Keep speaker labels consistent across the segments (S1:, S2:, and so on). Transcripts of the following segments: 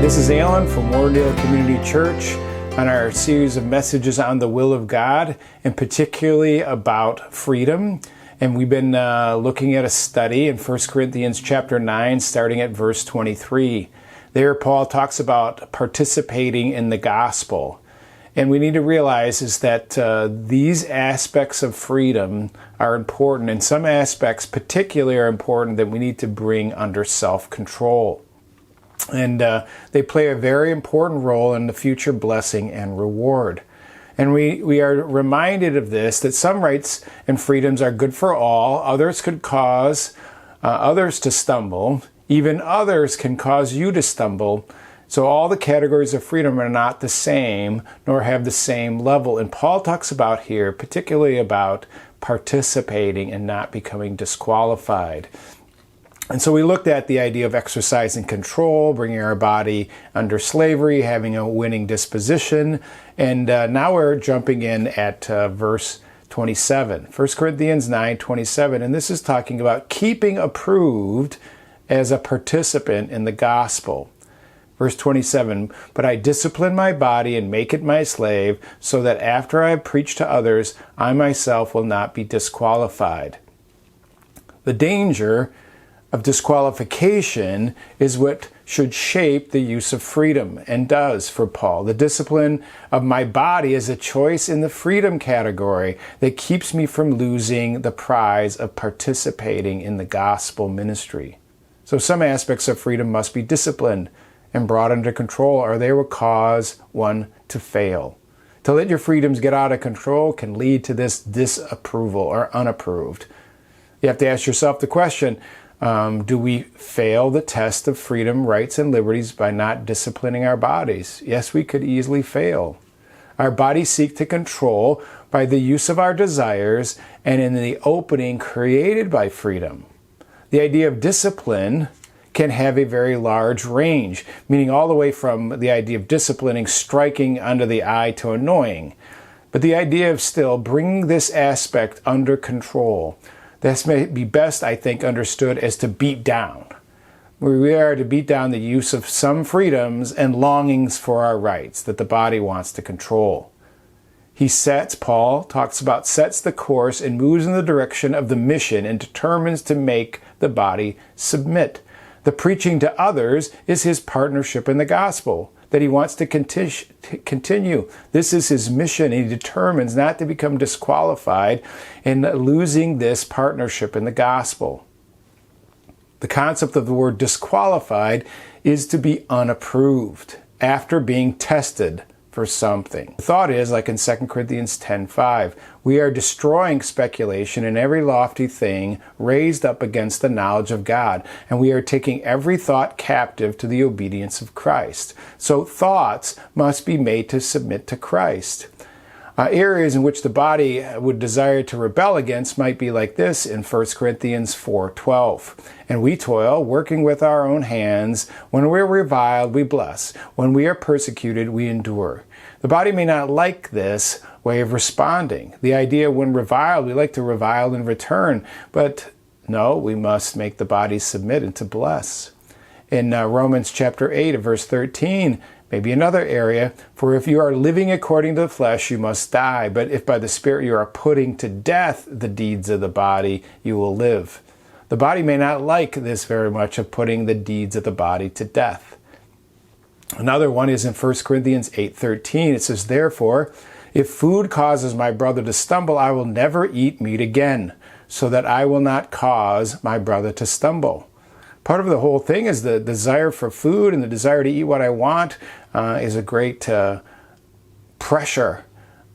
S1: This is Alan from Warrendale Community Church on our series of messages on the will of God, and particularly about freedom. And we've been looking at a study in 1 Corinthians chapter 9, starting at verse 23. There, Paul talks about participating in the gospel. And we need to realize is that these aspects of freedom are important, and some aspects particularly are important that we need to bring under self-control. And they play a very important role in the future blessing and reward. And we are reminded of this, that some rights and freedoms are good for all. Others could cause others to stumble. Even others can cause you to stumble. So all the categories of freedom are not the same, nor have the same level. And Paul talks about here, particularly about participating and not becoming disqualified. And so we looked at the idea of exercising control, bringing our body under slavery, having a winning disposition. And now we're jumping in at verse 27, 1 Corinthians 9:27. And this is talking about keeping approved as a participant in the gospel. Verse 27, but I discipline my body and make it my slave, so that after I have preached to others, I myself will not be disqualified. The danger of disqualification is what should shape the use of freedom, and does for Paul. The discipline of my body is a choice in the freedom category that keeps me from losing the prize of participating in the gospel ministry. So some aspects of freedom must be disciplined and brought under control, or they will cause one to fail. To let your freedoms get out of control can lead to this disapproval or unapproved. You have to ask yourself the question, do we fail the test of freedom, rights, and liberties by not disciplining our bodies? Yes, we could easily fail. Our bodies seek to control by the use of our desires and in the opening created by freedom. The idea of discipline can have a very large range, meaning all the way from the idea of disciplining, striking under the eye, to annoying. But the idea of still bringing this aspect under control, this may be best, I think, understood as to beat down. We are to beat down the use of some freedoms and longings for our rights that the body wants to control. Paul talks about, sets the course and moves in the direction of the mission and determines to make the body submit. The preaching to others is his partnership in the gospel that he wants to continue. This is his mission, and he determines not to become disqualified in losing this partnership in the gospel. The concept of the word disqualified is to be unapproved after being tested for something. The thought is, like in 2 Corinthians 10:5, we are destroying speculation and every lofty thing raised up against the knowledge of God, and we are taking every thought captive to the obedience of Christ. So thoughts must be made to submit to Christ. Areas in which the body would desire to rebel against might be like this in 1 Corinthians 4:12. And we toil, working with our own hands. When we are reviled, we bless. When we are persecuted, we endure. The body may not like this way of responding. The idea when reviled, we like to revile in return. But no, we must make the body submit and to bless. In Romans chapter 8, verse 13, maybe another area, for if you are living according to the flesh, you must die. But if by the Spirit you are putting to death the deeds of the body, you will live. The body may not like this very much of putting the deeds of the body to death. Another one is in 1 Corinthians 8:13. It says, therefore, if food causes my brother to stumble, I will never eat meat again, so that I will not cause my brother to stumble. Part of the whole thing is the desire for food, and the desire to eat what I want is a great pressure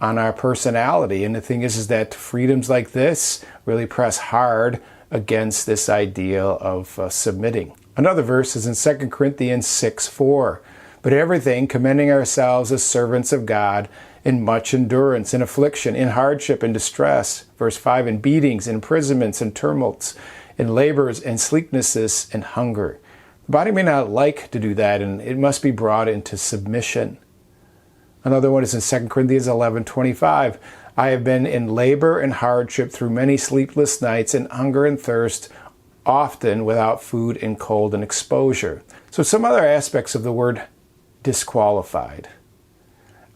S1: on our personality. And the thing is that freedoms like this really press hard against this idea of submitting. Another verse is in 2 Corinthians 6:4. But everything, commending ourselves as servants of God in much endurance, in affliction, in hardship, in distress. Verse 5, in beatings, in imprisonments, in tumults, in labors, and sleeplessness, and hunger. The body may not like to do that, and it must be brought into submission. Another one is in 2 Corinthians 11:25. I have been in labor and hardship through many sleepless nights and hunger and thirst, often without food and cold and exposure. So some other aspects of the word disqualified.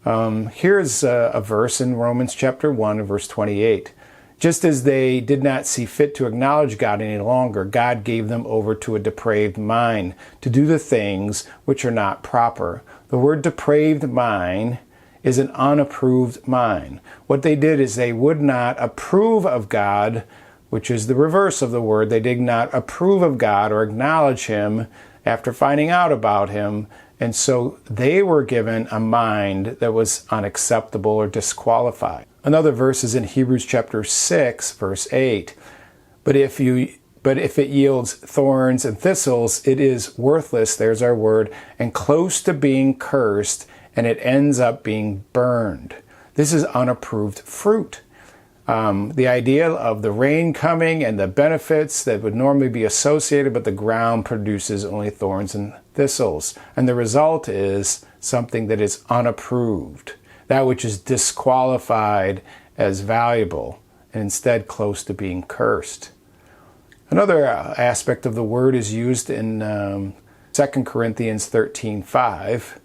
S1: Here's a verse in Romans chapter 1, verse 28. Just as they did not see fit to acknowledge God any longer, God gave them over to a depraved mind to do the things which are not proper. The word depraved mind is an unapproved mind. What they did is they would not approve of God, which is the reverse of the word. They did not approve of God or acknowledge Him after finding out about Him. And so they were given a mind that was unacceptable or disqualified. Another verse is in Hebrews chapter 6, verse 8. But if it yields thorns and thistles, it is worthless, there's our word, and close to being cursed, and it ends up being burned. This is unapproved fruit. The idea of the rain coming and the benefits that would normally be associated, but the ground produces only thorns and thistles. And the result is something that is unapproved, that which is disqualified as valuable, and instead close to being cursed. Another aspect of the word is used in 2 Corinthians 13:5.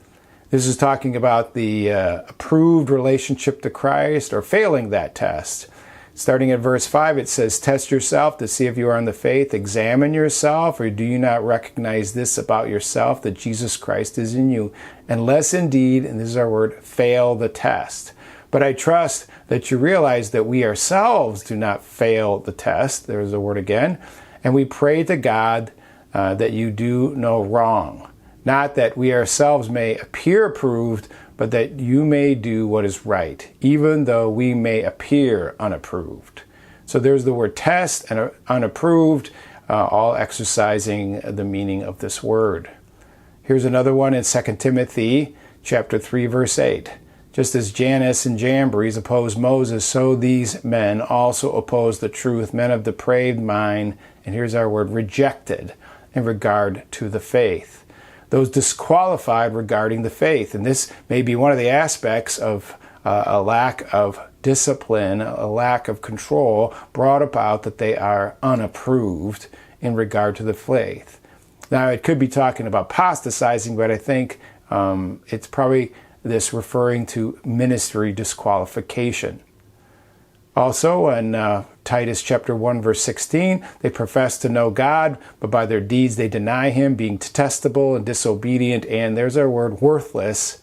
S1: This is talking about the approved relationship to Christ or failing that test. Starting at verse 5, it says, "Test yourself to see if you are in the faith. Examine yourself, or do you not recognize this about yourself, that Jesus Christ is in you, unless indeed," and this is our word, "fail the test. But I trust that you realize that we ourselves do not fail the test." There's the word again. "And we pray to God that you do no wrong. Not that we ourselves may appear approved, but that you may do what is right, even though we may appear unapproved." So there's the word test and unapproved, all exercising the meaning of this word. Here's another one in 2 Timothy chapter 3, verse 8. "Just as Jannes and Jambres opposed Moses, so these men also oppose the truth, men of depraved mind," and here's our word, "rejected in regard to the faith." Those disqualified regarding the faith. And this may be one of the aspects of a lack of discipline, a lack of control brought about that they are unapproved in regard to the faith. Now, it could be talking about apostatizing, but I think it's probably this referring to ministry disqualification. Also, in Titus chapter 1, verse 16, "They profess to know God, but by their deeds they deny Him, being detestable and disobedient," and there's our word, "worthless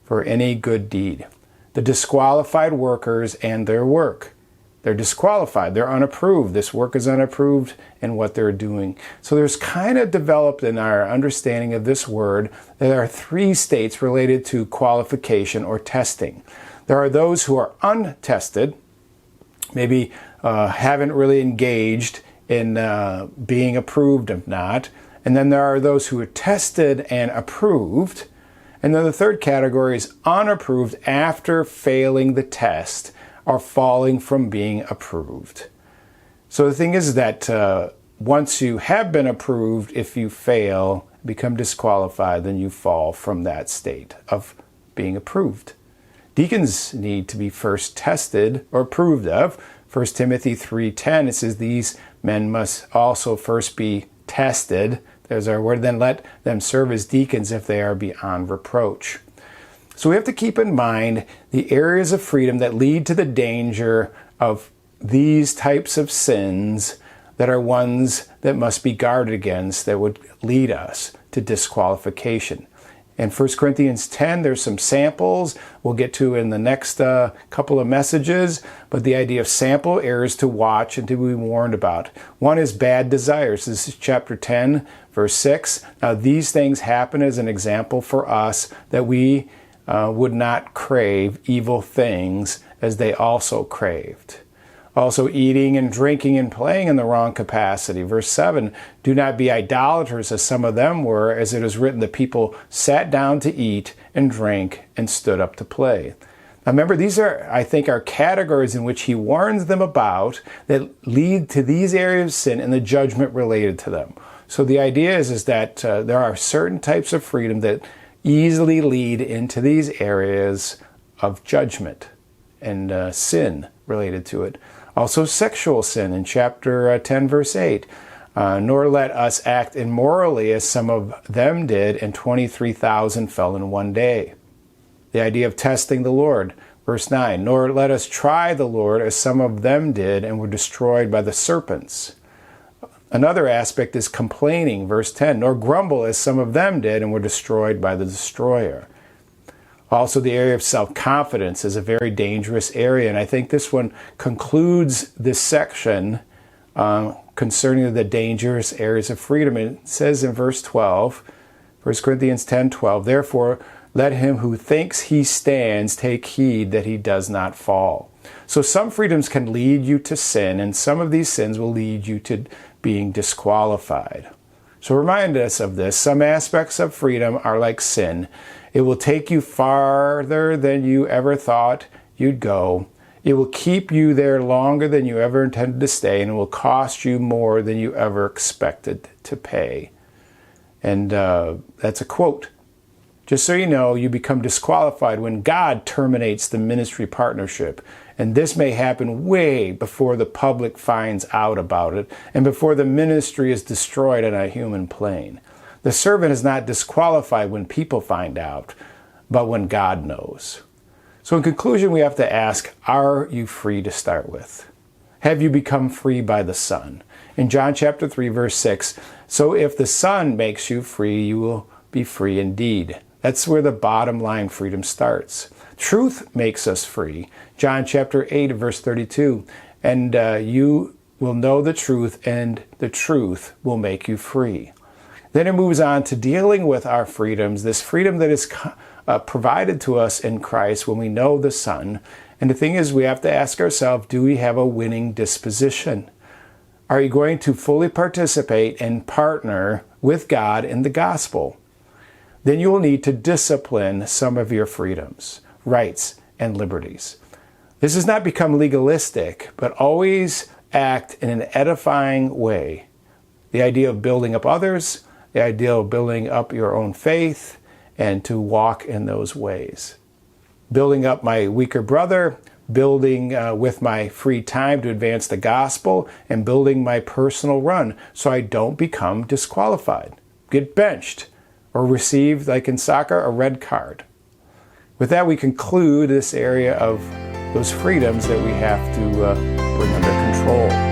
S1: for any good deed." The disqualified workers and their work. They're disqualified. They're unapproved. This work is unapproved in what they're doing. So there's kind of developed in our understanding of this word that there are three states related to qualification or testing. There are those who are untested, maybe haven't really engaged in being approved of not. And then there are those who are tested and approved. And then the third category is unapproved after failing the test or falling from being approved. So the thing is that once you have been approved, if you fail, become disqualified, then you fall from that state of being approved. Deacons need to be first tested or approved of. 1 Timothy 3:10, it says, "These men must also first be tested." There's our word. "Then let them serve as deacons if they are beyond reproach." So we have to keep in mind the areas of freedom that lead to the danger of these types of sins that are ones that must be guarded against, that would lead us to disqualification. In 1 Corinthians 10, there's some samples we'll get to in the next couple of messages, but the idea of sample areas to watch and to be warned about. One is bad desires. This is chapter 10, verse 6. "Now these things happen as an example for us, that we would not crave evil things as they also craved." Also eating and drinking and playing in the wrong capacity. Verse 7, "Do not be idolaters as some of them were, as it is written, the people sat down to eat and drink and stood up to play." Now remember, these are, I think, are categories in which he warns them about that lead to these areas of sin and the judgment related to them. So the idea is that there are certain types of freedom that easily lead into these areas of judgment and sin related to it. Also sexual sin in chapter 10, verse 8. Nor let us act immorally as some of them did, and 23,000 fell in one day. The idea of testing the Lord. Verse 9, nor let us try the Lord as some of them did and were destroyed by the serpents. Another aspect is complaining. Verse 10, nor grumble as some of them did and were destroyed by the destroyer. Also, the area of self-confidence is a very dangerous area, and I think this one concludes this section concerning the dangerous areas of freedom. It says in verse 12, 1 Corinthians 10:12, therefore, let him who thinks he stands take heed that he does not fall. So some freedoms can lead you to sin, and some of these sins will lead you to being disqualified. So remind us of this. Some aspects of freedom are like sin. It will take you farther than you ever thought you'd go. It will keep you there longer than you ever intended to stay, and it will cost you more than you ever expected to pay. And that's a quote. Just so you know, you become disqualified when God terminates the ministry partnership. And this may happen way before the public finds out about it and before the ministry is destroyed on a human plane. The servant is not disqualified when people find out, but when God knows. So in conclusion, we have to ask, are you free to start with? Have you become free by the Son? In John chapter 3, verse 6, so if the Son makes you free, you will be free indeed. That's where the bottom line freedom starts. Truth makes us free. John chapter 8, verse 32, and you will know the truth, and the truth will make you free. Then it moves on to dealing with our freedoms, this freedom that is provided to us in Christ when we know the Son. And the thing is, we have to ask ourselves, do we have a winning disposition? Are you going to fully participate and partner with God in the gospel? Then you will need to discipline some of your freedoms, rights, and liberties. This does not become legalistic, but always act in an edifying way. The idea of building up others, the idea of building up your own faith, and to walk in those ways. Building up my weaker brother, building with my free time to advance the gospel, and building my personal run so I don't become disqualified, get benched, or receive, like in soccer, a red card. With that, we conclude this area of those freedoms that we have to bring under control.